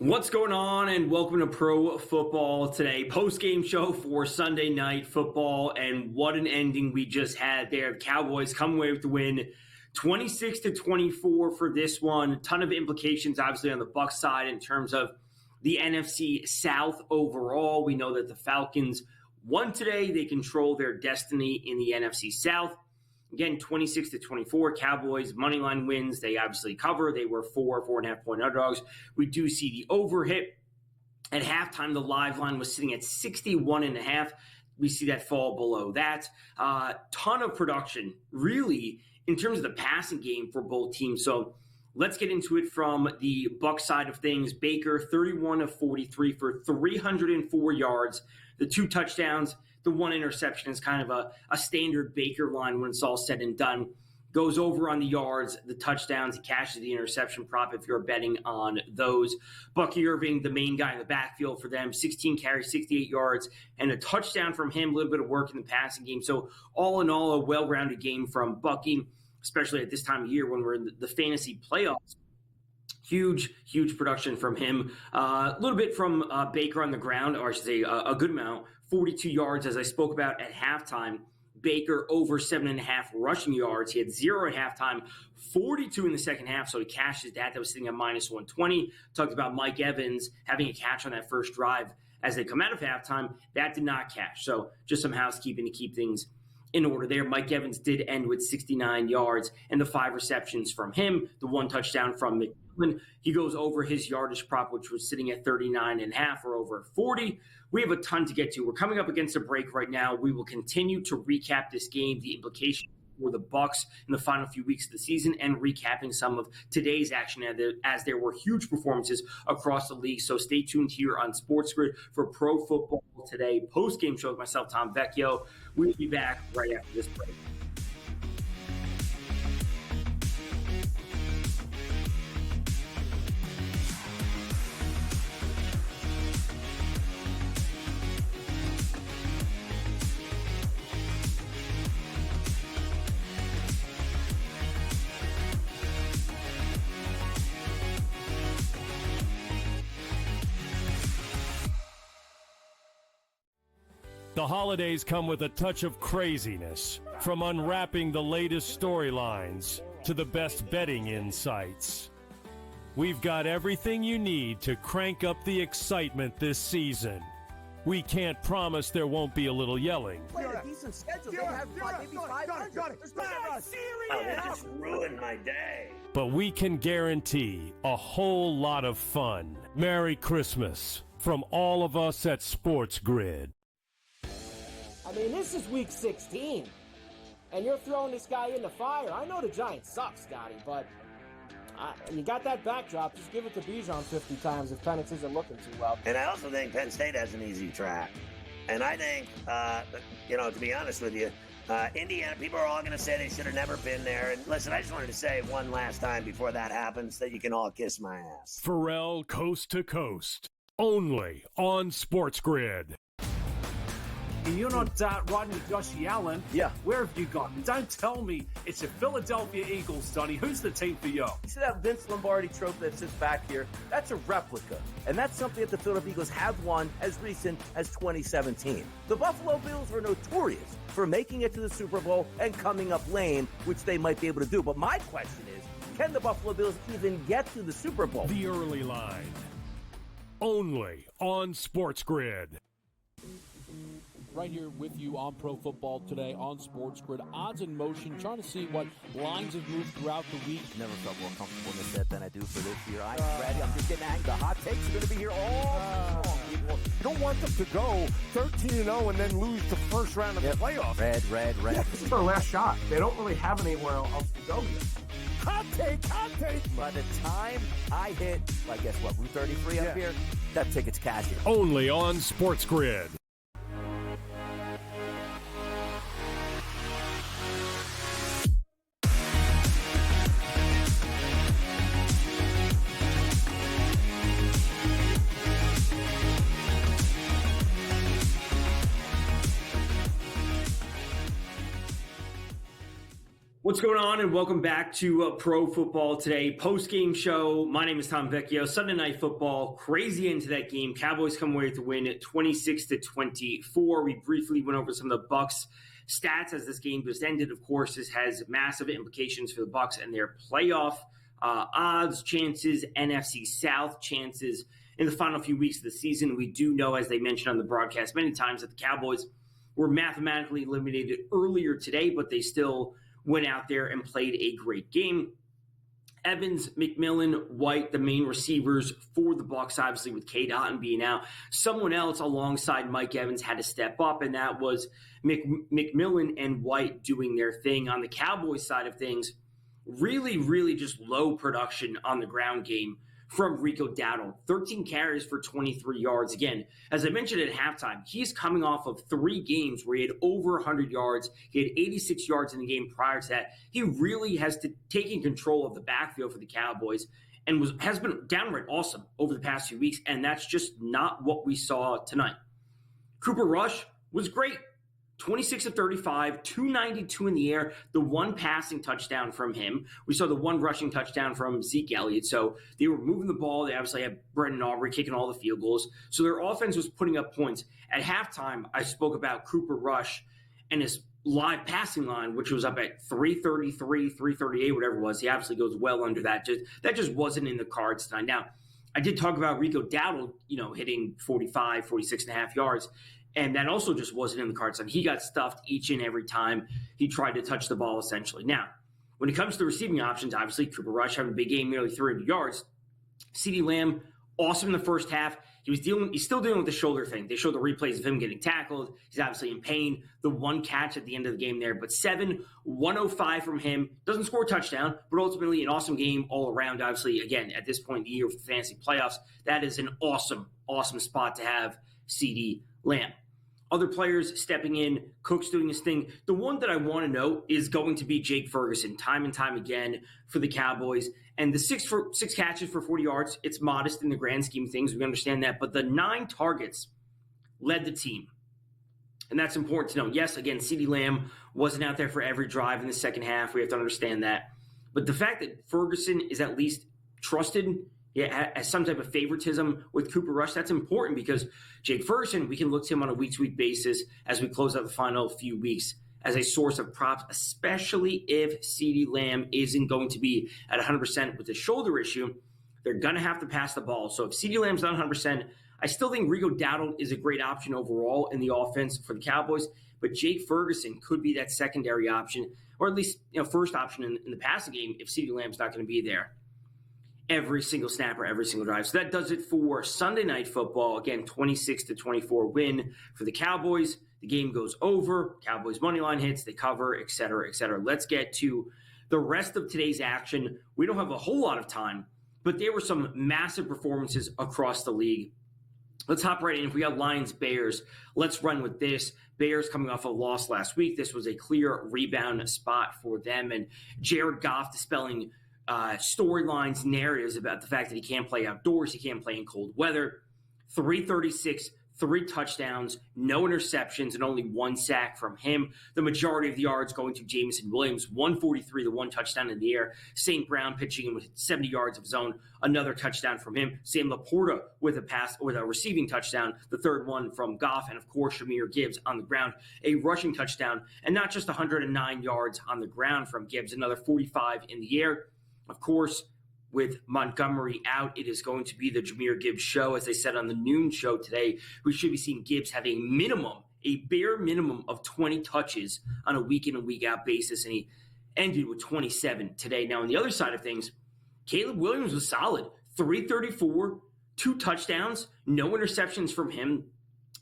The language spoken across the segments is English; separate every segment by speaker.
Speaker 1: What's going on, and welcome to Pro Football Today, post-game show for Sunday Night Football, and what an ending we just had there. The Cowboys come away with the win, 26-24 for this one. A ton of implications, obviously, on the Bucs side in terms of the NFC South overall. We know that the Falcons won today. They control their destiny in the NFC South. Again, 26-24, Cowboys, moneyline wins. They obviously cover. They were 4.5 point underdogs. We do see the over hit. At halftime, the live line was sitting at 61.5. We see that fall below that. Ton of production, really, in terms of the passing game for both teams. So let's get into it from the Bucs side of things. Baker, 31 of 43 for 304 yards, the 2 touchdowns. The 1 interception is kind of a standard Baker line when it's all said and done. Goes over on the yards, the touchdowns. He cashes the interception prop if you're betting on those. Bucky Irving, the main guy in the backfield for them, 16 carries, 68 yards, and a touchdown from him, a little bit of work in the passing game. So all in all, a well-rounded game from Bucky, especially at this time of year when we're in the fantasy playoffs. Huge production from him. A little bit from Baker on the ground, or I should say a good amount. 42 yards, as I spoke about at halftime. Baker over 7.5 rushing yards. He had 0 at halftime, 42 in the second half, so he cashes that. That was sitting at minus 120. Talked about Mike Evans having a catch on that first drive as they come out of halftime. That did not cash, so just some housekeeping to keep things in order there. Mike Evans did end with 69 yards and the 5 receptions from him, the 1 touchdown from McMillan. He goes over his yardage prop, which was sitting at 39.5 or over 40. We have a ton to get to. We're coming up against a break right now. We will continue to recap this game, the implications for the Bucs in the final few weeks of the season, and recapping some of today's action as there were huge performances across the league. So stay tuned here on SportsGrid for Pro Football Today post-game show with myself, Tom Vecchio. We'll be back right after this break.
Speaker 2: The holidays come with a touch of craziness, from unwrapping the latest storylines to the best betting insights. We've got everything you need to crank up the excitement this season. We can't promise there won't be a little yelling.
Speaker 3: Play a decent schedule. They have maybe 500.
Speaker 4: Oh, that just ruined my day.
Speaker 2: But we can guarantee a whole lot of fun. Merry Christmas from all of us at SportsGrid.
Speaker 3: I mean, this is week 16, and you're throwing this guy in the fire. I know the Giants suck, Scotty, but you got that backdrop. Just give it to Bijan 50 times if Penix isn't looking too well.
Speaker 4: And I also think Penn State has an easy track. And I think, to be honest with you, Indiana, people are all going to say they should have never been there. And listen, I just wanted to say one last time before that happens that you can all kiss my ass.
Speaker 2: Pharrell Coast to Coast, only on SportsGrid.
Speaker 5: You're not riding with Josh Allen.
Speaker 3: Yeah.
Speaker 5: Where have you gone? Don't tell me it's the Philadelphia Eagles, Donnie. Who's the team for you?
Speaker 6: You see that Vince Lombardi trophy that sits back here? That's a replica. And that's something that the Philadelphia Eagles have won as recent as 2017. The Buffalo Bills are notorious for making it to the Super Bowl and coming up lame, which they might be able to do. But my question is, can the Buffalo Bills even get to the Super Bowl?
Speaker 2: The early line, only on SportsGrid.
Speaker 7: Right here with you on Pro Football Today on SportsGrid. Odds in motion, trying to see what lines have moved throughout the week.
Speaker 6: Never felt more comfortable in this set than I do for this year. I'm ready. I'm just getting angry. The hot takes are going to be here all people.
Speaker 8: You don't want them to go 13-0 and then lose the first round of the playoffs.
Speaker 6: Red.
Speaker 5: Yeah, this is their last shot. They don't really have anywhere else to go yet.
Speaker 8: Hot take.
Speaker 6: By the time I hit, I guess what, Route 33 up here, that ticket's cashing.
Speaker 2: Only on SportsGrid.
Speaker 1: What's going on, and welcome back to Pro Football Today post-game show. My name is Tom Vecchio. Sunday Night Football, crazy into that game. Cowboys come away with the win at 26-24. We briefly went over some of the Bucs stats as this game just ended. Of course, this has massive implications for the Bucs and their playoff odds, chances, NFC South chances in the final few weeks of the season. We do know, as they mentioned on the broadcast many times, that the Cowboys were mathematically eliminated earlier today, but they still went out there and played a great game. Evans, McMillan, White, the main receivers for the Bucs, obviously with Cade Otton being out. Someone else alongside Mike Evans had to step up, and that was McMillan and White doing their thing. On the Cowboys side of things, really just low production on the ground game from Rico Dowdle. 13 carries for 23 yards. Again, as I mentioned at halftime, he's coming off of 3 games where he had over 100 yards. He had 86 yards in the game prior to that. He really has taken control of the backfield for the Cowboys and has been downright awesome over the past few weeks, and that's just not what we saw tonight. Cooper Rush was great. 26 of 35, 292 in the air, the 1 passing touchdown from him. We saw the 1 rushing touchdown from Zeke Elliott. So they were moving the ball. They obviously had Brendan Aubrey kicking all the field goals. So their offense was putting up points. At halftime, I spoke about Cooper Rush and his live passing line, which was up at 333, 338, whatever it was. He obviously goes well under that. That just wasn't in the cards tonight. Now, I did talk about Rico Dowdle, hitting 45, 46 and a half yards. And that also just wasn't in the cards. And he got stuffed each and every time he tried to touch the ball, essentially. Now, when it comes to the receiving options, obviously, Cooper Rush having a big game, nearly 300 yards. CeeDee Lamb, awesome in the first half. He's still dealing with the shoulder thing. They showed the replays of him getting tackled. He's obviously in pain. The 1 catch at the end of the game there. But 105 from him. Doesn't score a touchdown, but ultimately an awesome game all around. Obviously, again, at this point in the year for the fantasy playoffs, that is an awesome spot to have CeeDee Lamb. Other players stepping in, Cook's doing his thing. The one that I want to note is going to be Jake Ferguson, time and time again for the Cowboys. And the 6 catches for 40 yards, it's modest in the grand scheme of things. We understand that. But the 9 targets led the team. And that's important to know. Yes, again, CeeDee Lamb wasn't out there for every drive in the second half. We have to understand that. But the fact that Ferguson is at least trusted as some type of favoritism with Cooper Rush, that's important because Jake Ferguson, we can look to him on a week-to-week basis as we close out the final few weeks as a source of props, especially if CeeDee Lamb isn't going to be at 100% with the shoulder issue. They're going to have to pass the ball. So if CeeDee Lamb's not 100%, I still think Rico Dowdle is a great option overall in the offense for the Cowboys, but Jake Ferguson could be that secondary option, or at least first option in the passing game if CeeDee Lamb's not going to be there every single snap or every single drive. So that does it for Sunday Night Football. Again, 26-24 win for the Cowboys. The game goes over. Cowboys money line hits. They cover, et cetera, et cetera. Let's get to the rest of today's action. We don't have a whole lot of time, but there were some massive performances across the league. Let's hop right in. If we got Lions-Bears, let's run with this. Bears coming off a loss last week. This was a clear rebound spot for them. And Jared Goff dispelling storylines, narratives about the fact that he can't play outdoors, he can't play in cold weather. 336, 3 touchdowns, no interceptions, and only 1 sack from him. The majority of the yards going to Jameson Williams, 143, the 1 touchdown in the air. St. Brown pitching in with 70 yards of his own, another touchdown from him. Sam Laporta with a receiving touchdown, the 3rd one from Goff, and of course Jahmyr Gibbs on the ground, a rushing touchdown, and not just 109 yards on the ground from Gibbs, another 45 in the air. Of course, with Montgomery out, it is going to be the Jahmyr Gibbs show. As they said on the noon show today, we should be seeing Gibbs have a bare minimum of 20 touches on a week in and week out basis, and he ended with 27 today. Now, on the other side of things, Caleb Williams was solid. 334, 2 touchdowns, no interceptions from him.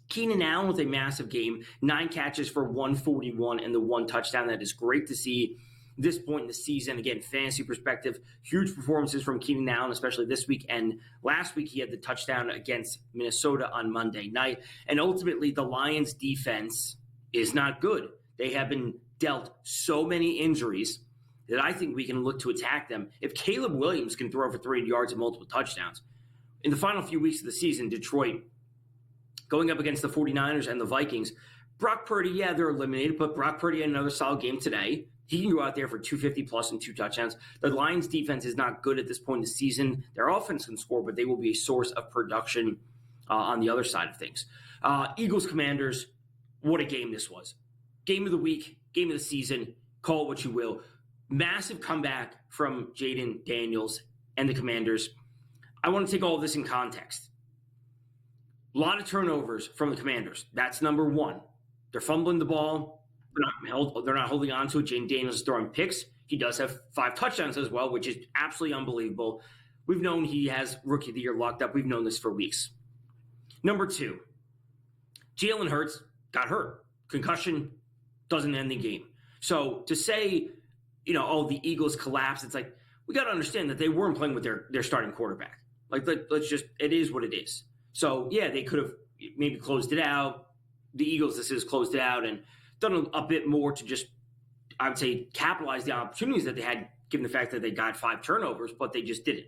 Speaker 1: Keenan Allen with a massive game, 9 catches for 141 and the 1 touchdown. That is great to see this point in the season. Again, fantasy perspective, huge performances from Keenan Allen, especially this week. And last week, he had the touchdown against Minnesota on Monday night. And ultimately, the Lions defense is not good. They have been dealt so many injuries that I think we can look to attack them. If Caleb Williams can throw for 300 yards and multiple touchdowns, in the final few weeks of the season, Detroit, going up against the 49ers and the Vikings, Brock Purdy, they're eliminated, but Brock Purdy had another solid game today. He can go out there for 250 plus and 2 touchdowns. The Lions defense is not good at this point in the season. Their offense can score, but they will be a source of production on the other side of things. Eagles Commanders, what a game this was. Game of the week, game of the season, call it what you will. Massive comeback from Jaden Daniels and the Commanders. I want to take all of this in context. A lot of turnovers from the Commanders. That's number one. They're fumbling the ball. They're not holding on to it. Jaden Daniels is throwing picks. He does have 5 touchdowns as well, which is absolutely unbelievable. We've known he has Rookie of the Year locked up. We've known this for weeks. Number 2, Jalen Hurts got hurt. Concussion doesn't end the game. So to say, the Eagles collapsed, it's like, we got to understand that they weren't playing with their starting quarterback. Like, let's just, it is what it is. So, yeah, they could have maybe closed it out. The Eagles, closed it out and done a bit more to just, I would say, capitalize the opportunities that they had, given the fact that they got 5 turnovers, but they just didn't.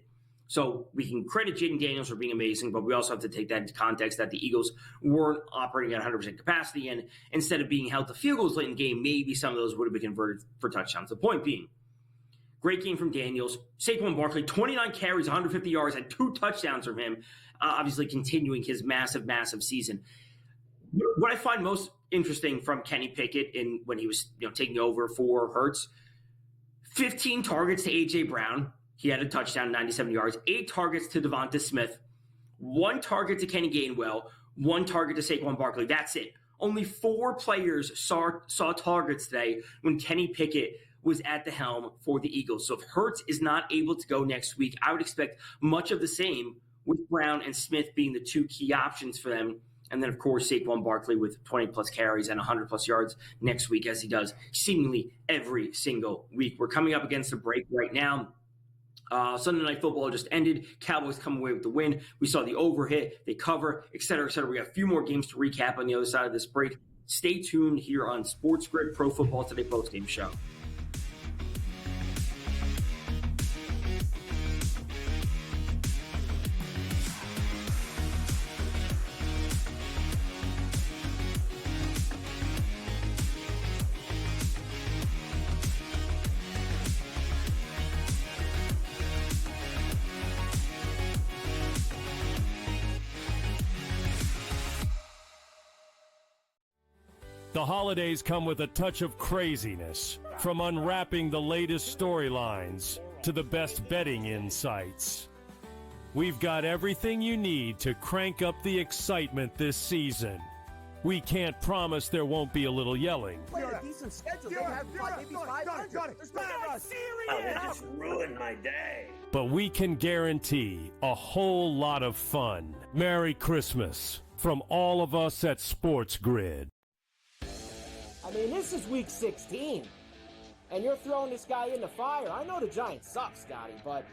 Speaker 1: So we can credit Jaden Daniels for being amazing, but we also have to take that into context that the Eagles weren't operating at 100% capacity, and instead of being held to field goals late in the game, maybe some of those would have been converted for touchdowns. The point being, great game from Daniels. Saquon Barkley, 29 carries, 150 yards, had 2 touchdowns from him, obviously continuing his massive, massive season. What I find most interesting from Kenny Pickett when he was taking over for Hurts, 15 targets to A.J. Brown. He had a touchdown, 97 yards. 8 targets to Devonta Smith. 1 target to Kenny Gainwell. 1 target to Saquon Barkley. That's it. Only 4 players saw targets today when Kenny Pickett was at the helm for the Eagles. So if Hurts is not able to go next week, I would expect much of the same, with Brown and Smith being the 2 key options for them. And then, of course, Saquon Barkley with 20-plus carries and 100-plus yards next week, as he does seemingly every single week. We're coming up against a break right now. Sunday Night Football just ended. Cowboys come away with the win. We saw the overhit, they cover, et cetera, et cetera. We got a few more games to recap on the other side of this break. Stay tuned here on SportsGrid Pro Football Today postgame show.
Speaker 2: The holidays come with a touch of craziness, from unwrapping the latest storylines to the best betting insights. We've got everything you need to crank up the excitement this season. We can't promise there won't be a little yelling.
Speaker 6: Play a decent schedule. They have maybe 500.
Speaker 4: They just ruined my day.
Speaker 2: But we can guarantee a whole lot of fun. Merry Christmas from all of us at SportsGrid.
Speaker 3: I mean, this is week 16, and you're throwing this guy in the fire. I know the Giants suck, Scotty, but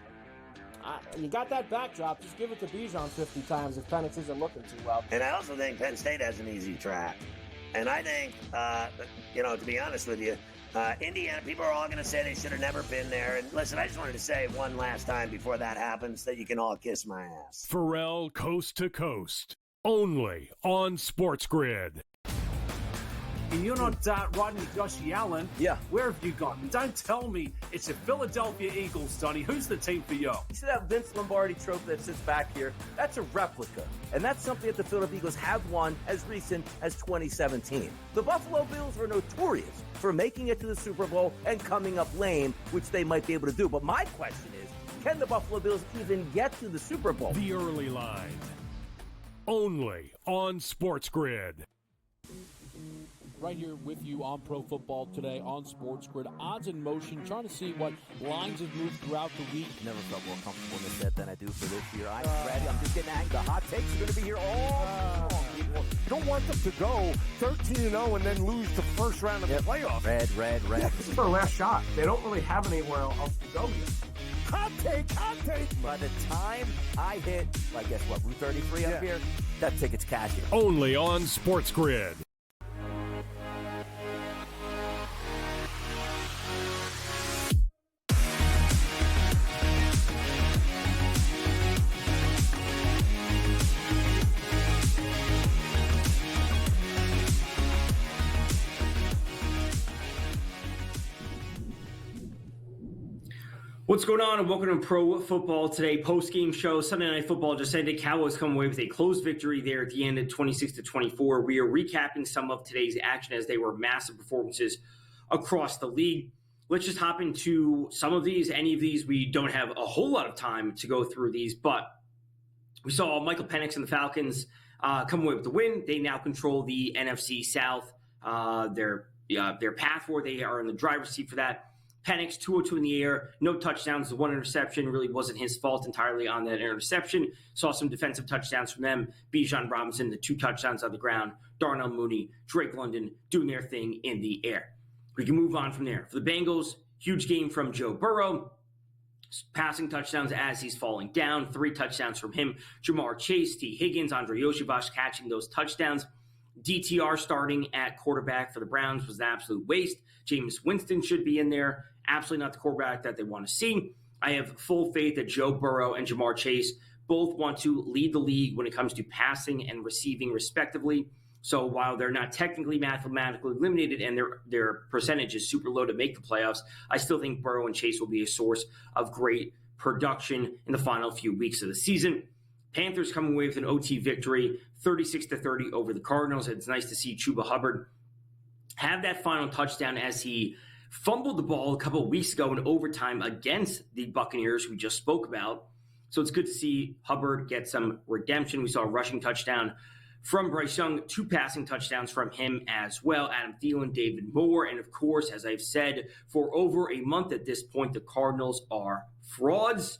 Speaker 3: you got that backdrop. Just give it to Bijan 50 times if Penix isn't looking too well.
Speaker 4: And I also think Penn State has an easy track. And I think, to be honest with you, Indiana, people are all going to say they should have never been there. And listen, I just wanted to say one last time before that happens that you can all kiss my ass.
Speaker 2: Pharrell Coast to Coast, only on SportsGrid.
Speaker 5: And you're not Rodney Josh Allen.
Speaker 6: Yeah.
Speaker 5: Where have you gone? Don't tell me it's the Philadelphia Eagles, Donnie. Who's the team for you?
Speaker 6: You see that Vince Lombardi trophy that sits back here? That's a replica. And that's something that the Philadelphia Eagles have won as recent as 2017. The Buffalo Bills are notorious for making it to the Super Bowl and coming up lame, which they might be able to do. But my question is, can the Buffalo Bills even get to the Super Bowl?
Speaker 2: The early line, only on SportsGrid.
Speaker 7: Right here with you on Pro Football Today on SportsGrid. Odds in motion, trying to see what lines have moved throughout the week.
Speaker 6: Never felt more comfortable in this set than I do for this year. I'm ready. I'm just getting angry. The hot takes are going to be here all
Speaker 8: people. You don't want them to go 13-0 and then lose the first round of the playoffs.
Speaker 6: Red.
Speaker 5: This is their last shot. They don't really have anywhere else to go yet.
Speaker 8: Hot take.
Speaker 6: By the time I hit, I guess what, Route 33 up here, that ticket's cashing.
Speaker 2: Only on SportsGrid.
Speaker 1: What's going on, and welcome to Pro Football Today post-game show. Sunday Night Football just ended. Cowboys come away with a close victory there at the end at 26-24. We are recapping some of today's action as they were massive performances across the league. Let's just hop into some of these. Any of these, we don't have a whole lot of time to go through these, but we saw Michael Penix and the Falcons come away with the win. They now control the NFC South, their path where they are in the driver's seat for that. Penix, 202 in the air, no touchdowns, the one interception really wasn't his fault entirely on that interception. Saw some defensive touchdowns from them. Bijan Robinson, the 2 touchdowns on the ground. Darnell Mooney, Drake London doing their thing in the air. We can move on from there. For the Bengals, huge game from Joe Burrow. Passing touchdowns as he's falling down. 3 touchdowns from him. Jamar Chase, T. Higgins, Andre Yoshibach catching those touchdowns. DTR starting at quarterback for the Browns was an absolute waste. Jameis Winston should be in there. Absolutely not the quarterback that they want to see. I have full faith that Joe Burrow and Jamar Chase both want to lead the league when it comes to passing and receiving respectively. So while they're not technically mathematically eliminated and their percentage is super low to make the playoffs, I still think Burrow and Chase will be a source of great production in the final few weeks of the season. Panthers coming away with an OT victory, 36-30 over the Cardinals. It's nice to see Chuba Hubbard have that final touchdown as he fumbled the ball a couple of weeks ago in overtime against the Buccaneers we just spoke about. So it's good to see Hubbard get some redemption. We saw a rushing touchdown from Bryce Young, 2 passing touchdowns from him as well. Adam Thielen, David Moore, and of course, as I've said for over a month at this point, the Cardinals are frauds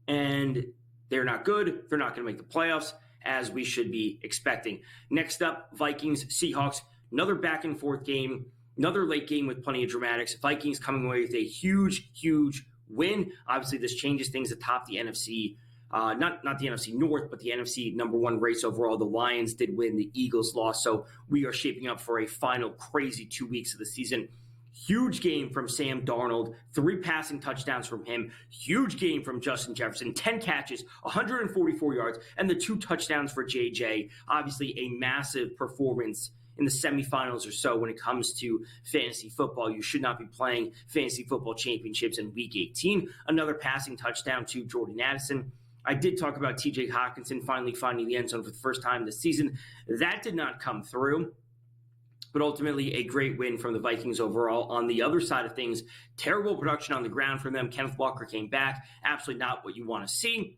Speaker 1: and they're not good. They're not going to make the playoffs as we should be expecting. Next up, Vikings, Seahawks, another back and forth game. Another late game with plenty of dramatics. Vikings coming away with a huge, huge win. Obviously, this changes things atop the NFC, not the NFC North, but the NFC number 1 race overall. The Lions did win. The Eagles lost. So we are shaping up for a final crazy 2 weeks of the season. Huge game from Sam Darnold. 3 passing touchdowns from him. Huge game from Justin Jefferson. 10 catches, 144 yards, and the 2 touchdowns for JJ. Obviously, a massive performance in the semifinals or so when it comes to fantasy football. You should not be playing fantasy football championships in week 18. Another passing touchdown to Jordan Addison. I did talk about TJ Hawkinson finally finding the end zone for the first time this season. That did not come through, but ultimately a great win from the Vikings overall. On the other side of things, terrible production on the ground from them. Kenneth Walker came back. Absolutely not what you want to see.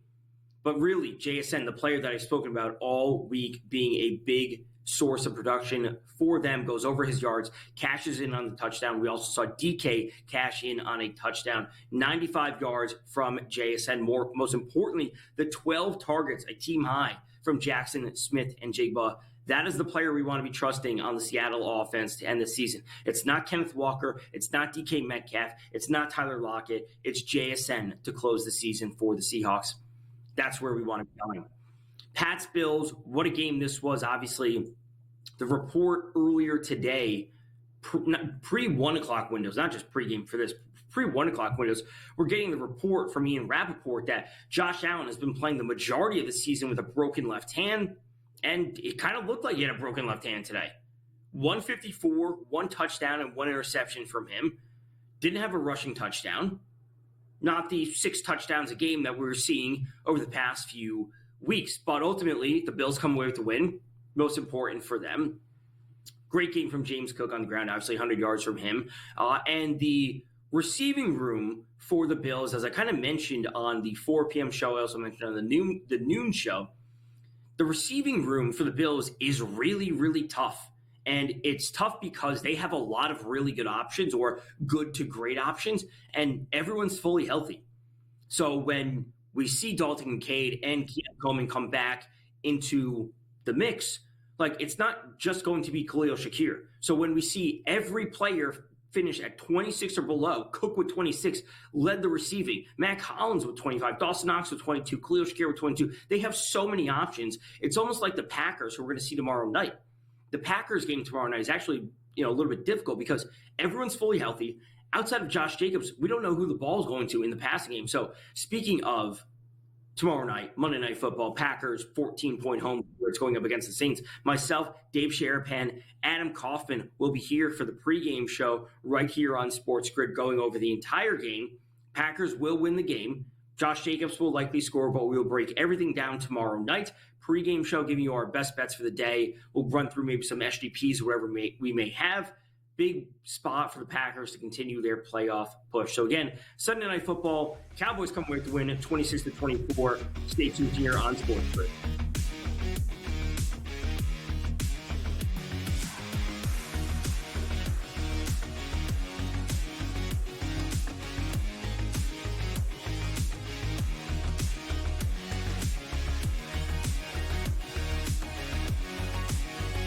Speaker 1: But really, JSN, the player that I've spoken about all week being a big source of production for them, goes over his yards, cashes in on the touchdown. We also saw DK cash in on a touchdown. 95 yards from JSN. Most importantly, the 12 targets, a team high from Jackson Smith and Jigba. That is the player we want to be trusting on the Seattle offense to end the season. It's not Kenneth Walker. It's not DK Metcalf. It's not Tyler Lockett. It's JSN to close the season for the Seahawks. That's where we want to be going. Pats Bills, what a game this was. Obviously, the report earlier today, pre-1 o'clock windows, not just pregame for this, pre-1 o'clock windows, we're getting the report from Ian Rappaport that Josh Allen has been playing the majority of the season with a broken left hand, and it kind of looked like he had a broken left hand today. 154, 1 touchdown, and 1 interception from him. Didn't have a rushing touchdown. Not the 6 touchdowns a game that we were seeing over the past few weeks. But ultimately, the Bills come away with the win. Most important for them. Great game from James Cook on the ground, obviously 100 yards from him. And the receiving room for the Bills, as I kind of mentioned on the 4 p.m. show, I also mentioned on the noon show, the receiving room for the Bills is really, really tough. And it's tough because they have a lot of really good options or good to great options, and everyone's fully healthy. So when we see Dalton Kincaid and Keaton Coleman come back into the mix, like, it's not just going to be Khalil Shakir. So when we see every player finish at 26 or below, Cook with 26, led the receiving, Matt Collins with 25, Dawson Knox with 22, Khalil Shakir with 22, they have so many options. It's almost like the Packers, who we're going to see tomorrow night. The Packers game tomorrow night is actually, a little bit difficult because everyone's fully healthy. Outside of Josh Jacobs, we don't know who the ball is going to in the passing game. So speaking of tomorrow night, Monday Night Football, Packers, 14-point home, where it's going up against the Saints. Myself, Dave Sharapan, Adam Kaufman will be here for the pregame show right here on SportsGrid, going over the entire game. Packers will win the game. Josh Jacobs will likely score, but we'll break everything down tomorrow night. Pre-game show giving you our best bets for the day. We'll run through maybe some SGPs, whatever we may have. Big spot for the Packers to continue their playoff push. So again, Sunday Night Football, Cowboys come away with the win 26-24. Stay tuned here on SportsGrid.